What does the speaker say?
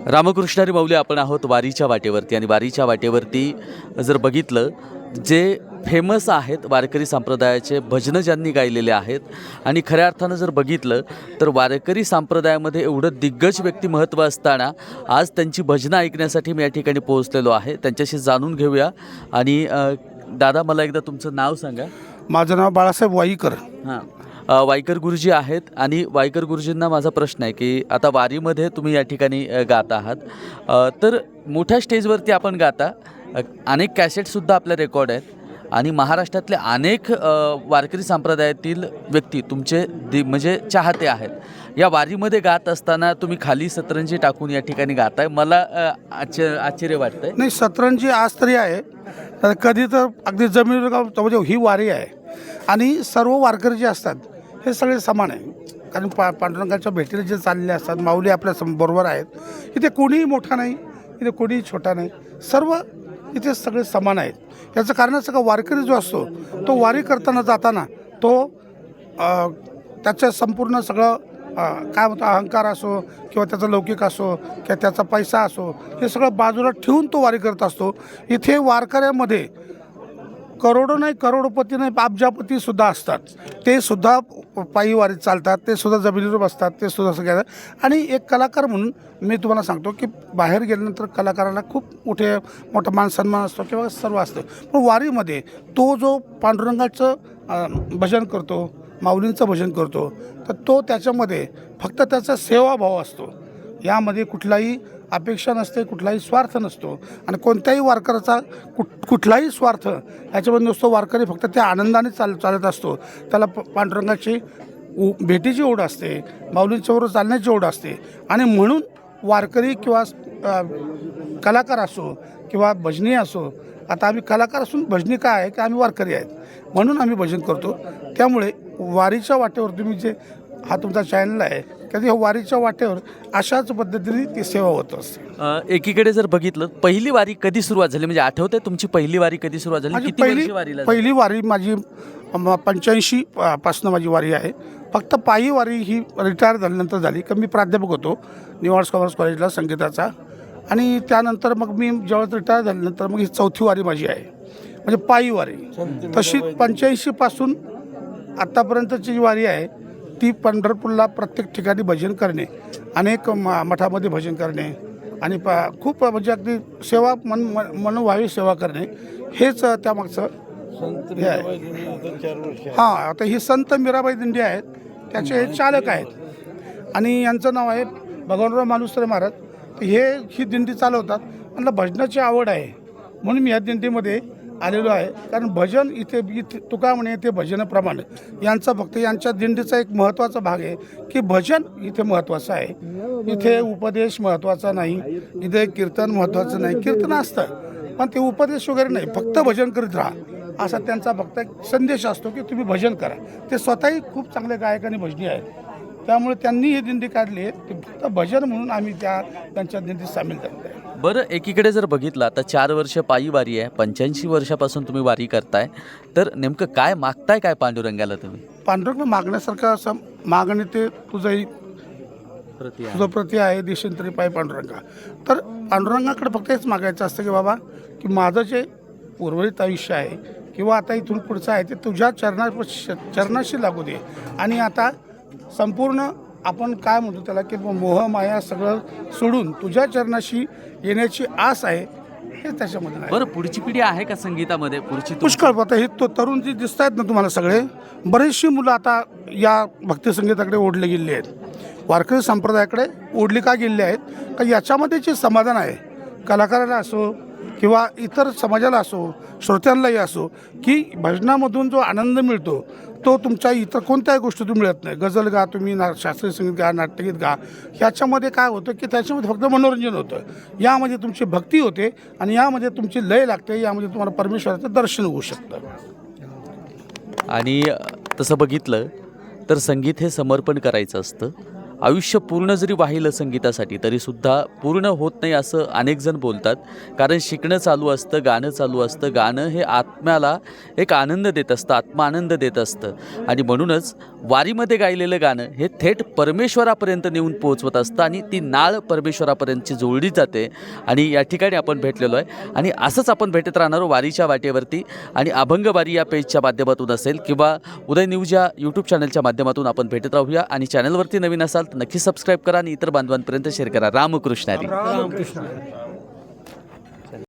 रामकृष्ण हरी माऊली, आपण आहोत वारीच्या वाटेवरती आणि वारीच्या वाटेवरती जर बघितलं, जे फेमस आहेत वारकरी संप्रदायाचे भजनं ज्यांनी गायलेले आहेत आणि खऱ्या अर्थानं जर बघितलं तर वारकरी संप्रदायामध्ये एवढं दिग्गज व्यक्तिमत्व असताना आज त्यांची भजनं ऐकण्यासाठी मी या ठिकाणी पोहोचलेलो आहे. त्यांच्याशी जाणून घेऊया. आणि दादा, मला एकदा तुमचं नाव सांगा. माझं नाव बाळासाहेब वाईकर. हां, वाईकर गुरुजी आहेत. आणि वाईकर गुरुजींना माझा प्रश्न आहे की आता वारीमध्ये तुम्ही या ठिकाणी गात आहात, तर मोठ्या स्टेजवरती आपण गाता, अनेक कॅसेटसुद्धा आपल्या रेकॉर्ड आहेत आणि महाराष्ट्रातले अनेक वारकरी संप्रदायातील व्यक्ती तुमचे म्हणजे चाहते आहेत. या वारीमध्ये गात असताना तुम्ही खाली सतरंजी टाकून या ठिकाणी गाताय, मला आश्चर्य वाटतंय. नाही, सतरंजी आज तरी आहे, तर कधी तर अगदी जमिनीवर म्हणजे ही वारी आहे आणि सर्व वारकरी जे असतात हे सगळे समान आहे. कारण पांडुरंगाच्या भेटीला जे चाललेले असतात, माऊली आपल्या बरोबर आहेत. इथे कोणीही मोठा नाही, इथे कोणीही छोटा नाही, सर्व इथे सगळे समान आहेत. याचं कारण असं का वारकरी जो असतो तो वारी करताना जाताना तो त्याचं संपूर्ण सगळं काय म्हणतो, अहंकार असो किंवा त्याचा लौकिक असो किंवा त्याचा पैसा असो, हे सगळं बाजूला ठेवून तो वारी करत असतो. इथे वारकऱ्यामध्ये करोडो नाही, करोडोपती नाही, अब्जापतीसुद्धा असतात. ते सुद्धा पायी वारीत चालतात, ते सुद्धा जमिनीवर बसतात, ते सुद्धा सगळ्या. आणि एक कलाकार म्हणून मी तुम्हाला सांगतो की बाहेर गेल्यानंतर कलाकाराला खूप मोठा मान सन्मान असतो किंवा सर्व असतं. पण वारीमध्ये तो जो पांडुरंगाचं भजन करतो, माऊलींचं भजन करतो, तर तो त्याच्यामध्ये फक्त त्याचा सेवाभाव असतो. यामध्ये कुठलाही अपेक्षा नसते, कुठलाही स्वार्थ नसतो आणि कोणत्याही वारकऱ्याचा कुठलाही स्वार्थ ह्याच्यामध्ये नसतो. वारकरी फक्त त्या आनंदाने चालत असतो. त्याला पांडुरंगाची भेटीची ओढ असते, माऊलींच्याबरोबर चालण्याची ओढ असते. आणि म्हणून वारकरी किंवा कलाकार असो किंवा भजनी असो, आता आम्ही कलाकार असून भजनी काय आहे की आम्ही वारकरी आहेत म्हणून आम्ही भजन करतो. त्यामुळे वारीच्या वाटेवर तुम्ही जे हा तुमचा चॅनल आहे, कधी वारीच्या वाटेवर अशाच पद्धतीने ती सेवा होत असते. एकीकडे जर बघितलं, पहिली वारी कधी सुरुवात झाली, म्हणजे आठवते तुमची पहिली वारी कधी सुरुवात झाली? माझी किती वर्षी वारीला झाली? पहिली वारी माझी 85 पासनं माझी वारी आहे. फक्त पायी वारी ही रिटायर झाल्यानंतर झाली. की मी प्राध्यापक होतो न्यू आर्ट्स कॉमर्स कॉलेजला संगीताचा, आणि त्यानंतर मग मी जेव्हा रिटायर झाल्यानंतर मग ही चौथी वारी माझी आहे, म्हणजे पायी वारी. तशी 85 पासून आत्तापर्यंतची जी वारी आहे ती पंढरपूरला प्रत्येक ठिकाणी भजन करणे, अनेक मठामध्ये भजन करणे आणि खूप म्हणजे अगदी सेवा मन व्हावी सेवा करणे, हेच त्यामागचं हे आहे. हां, आता ही संत मीराबाई दिंडी आहेत, त्याचे हे चालक आहेत आणि यांचं नाव आहे भगवानराव मालुसरे महाराज. ही दिंडी चालवतात. मला भजनाची आवड आहे म्हणून मी या दिंडीमध्ये आलेलो आहे. कारण भजन इथे तुका म्हणे ते भजनप्रमाणे यांचा फक्त यांच्या दिंडीचा एक महत्त्वाचा भाग आहे की भजन इथे महत्त्वाचं आहे. इथे उपदेश महत्त्वाचा नाही, इथे कीर्तन महत्त्वाचं नाही. कीर्तन असतं पण ते उपदेश वगैरे नाही, फक्त भजन करीत राहा असा त्यांचा फक्त एक संदेश असतो की तुम्ही भजन करा. ते स्वतःही खूप चांगले गायक आणि भजनी आहेत, त्यामुळे त्यांनी ही दिंडी काढली आहे. ते फक्त भजन म्हणून आम्ही त्यांच्या दिंडीत सामील झालेलो आहे. बरं, एकीकडे जर बघितलं, आता 4 वर्ष पायी वारी आहे, 85 वर्षापासून तुम्ही वारी करताय, तर नेमकं काय मागताय काय पांडुरंगाला तुम्ही? पांडुरंग मागण्यासारखं असं मागणे ते तुझं प्रति आहे देशांतरी पाय पांडुरंगा. तर पांडुरंगाकडे फक्त हेच मागायचं असतं की बाबा, की माझं जे उर्वरित आयुष्य आहे किंवा आता इथून पुढचं आहे ते तुझ्या चरणाशी लागू दे. आणि आता संपूर्ण आपण काय म्हणतो त्याला की मोह माया सगळं सोडून तुझ्या चरणाशी येण्याची आस आहे, हे त्याच्यामध्ये आहे. बरं, पुढची पिढी आहे का संगीतामध्ये? पुढची पुष्कळ. आता हे तरुण जे दिसत आहेत ना तुम्हाला सगळे, बरेचशी मुलं आता या भक्तिसंगीताकडे ओढले गेलेली आहेत, वारकरी संप्रदायाकडे ओढली का गेलेली आहेत का याच्यामध्ये जे समाधान आहे कलाकाराला असो किंवा इतर समाजाला असो, श्रोत्यांनाही असो, की भजनामधून जो आनंद मिळतो तो तुमच्या इतर कोणत्याही गोष्टीतून मिळत नाही. गझल गा तुम्ही, शास्त्रीय संगीत गा, नाट्यगीत गा, ह्याच्यामध्ये काय होतं की त्याच्यामध्ये फक्त मनोरंजन होतं. यामध्ये तुमची भक्ती होते आणि यामध्ये तुमची लय लागते, यामध्ये तुम्हाला परमेश्वराचं दर्शन होऊ शकतं. आणि तसं बघितलं तर संगीत हे समर्पण करायचं असतं आयुष्य पूर्ण जरी वाहिलं संगीतासाठी तरीसुद्धा पूर्ण होत नाही असं अनेक जण बोलतात. कारण शिकणं चालू असतं, गाणं चालू असतं. गाणं हे आत्म्याला एक आनंद देत असतं, आत्मानंद देत असतं. आणि म्हणूनच वारीमध्ये गायलेलं गाणं हे थेट परमेश्वरापर्यंत नेऊन पोहोचवत असतं आणि ती नाळ परमेश्वरापर्यंतची जोडली जाते. आणि या ठिकाणी आपण भेटलेलो आहे आणि असंच आपण भेटत राहणार वारीच्या वाटेवरती. आणि अभंग वारी या पेजच्या माध्यमातून असेल किंवा उदय न्यूज या यूट्यूब चॅनलच्या माध्यमातून आपण भेटत राहूया. आणि चॅनलवरती नवीन असाल तर नक्की सबस्क्राईब करा आणि इतर बांधवांपर्यंत शेअर करा. रामकृष्ण हरी. रामकृष्ण